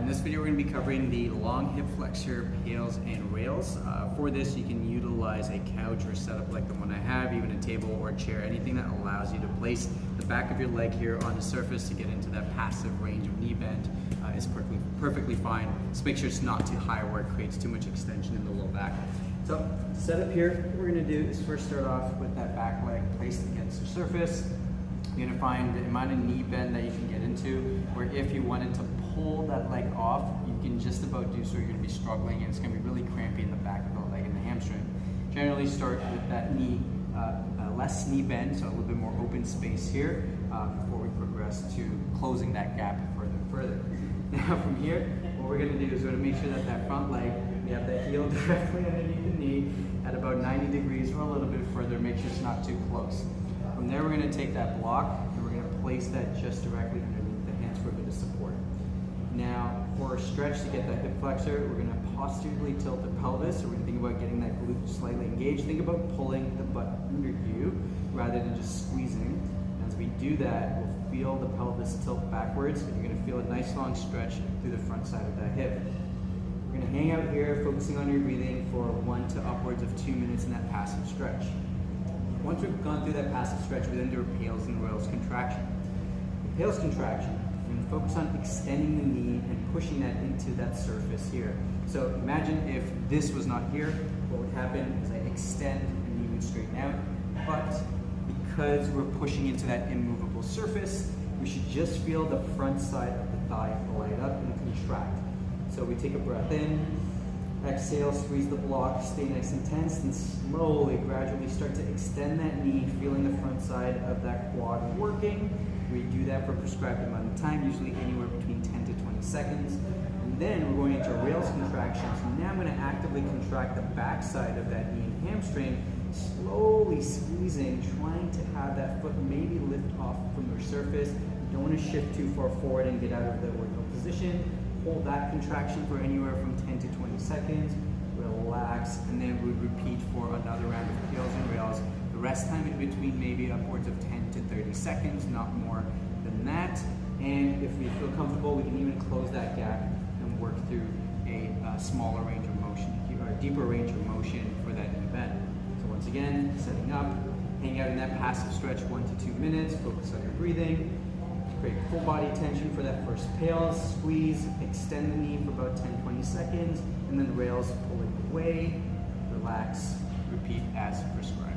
In this video we're going to be covering the long hip flexor, PAILs, and rails. For this you can utilize a couch or setup like the one I have, even a table or a chair, anything that allows you to place the back of your leg here on the surface to get into that passive range of knee bend is perfectly fine. Just make sure it's not too high where it creates too much extension in the low back. So set up here, what we're going to do is first start off with that back leg placed against the surface. You're going to find the amount of knee bend that you can get into, where if you wanted to pull that leg off, you can just about do so. You're going to be struggling and it's going to be really crampy in the back of the leg and the hamstring. Generally start with that knee, less knee bend, so a little bit more open space here before we progress to closing that gap further and further. Now from here, what we're going to do is we're going to make sure that that front leg, we have that heel directly underneath the knee at about 90 degrees or a little bit further. Make sure it's not too close. From there, we're going to take that block and we're going to place that just directly underneath the hands for a bit of support. Now, for a stretch to get that hip flexor, we're going to posteriorly tilt the pelvis. So we're going to think about getting that glute slightly engaged. Think about pulling the butt under you rather than just squeezing. As we do that, we'll feel the pelvis tilt backwards, and you're going to feel a nice long stretch through the front side of that hip. We're going to hang out here, focusing on your breathing for 1 to upwards of 2 minutes in that passive stretch. Once we've gone through that passive stretch, we then do a PAILs and rails contraction. The PAILs contraction, we're going to focus on extending the knee and pushing that into that surface here. So imagine if this was not here, what would happen is I extend and the knee would straighten out, but because we're pushing into that immovable surface, we should just feel the front side of the thigh light up and contract. So we take a breath in, exhale, squeeze the block, stay nice and tense, and slowly, gradually start to extend that knee, feeling the front side of that quad working. We do that for a prescribed amount of time, usually anywhere between 10 to 20 seconds. And then we're going into rails contractions. Now I'm going to actively contract the back side of that knee and hamstring, slowly squeezing, trying to have that foot maybe lift off from your surface. You don't want to shift too far forward and get out of the original position. Hold that contraction for anywhere from 10 to 20 seconds, relax, and then we would repeat for another round of PAILs and rails. The rest time in between maybe upwards of 10 to 30 seconds, not more than that. And if we feel comfortable, we can even close that gap and work through a smaller range of motion, or a deeper range of motion for that knee bend. So once again, setting up, hang out in that passive stretch 1 to 2 minutes, focus on your breathing. Create full body tension for that first PAILs, squeeze, extend the knee for about 10-20 seconds, and then rails, pull it away, relax, repeat as prescribed.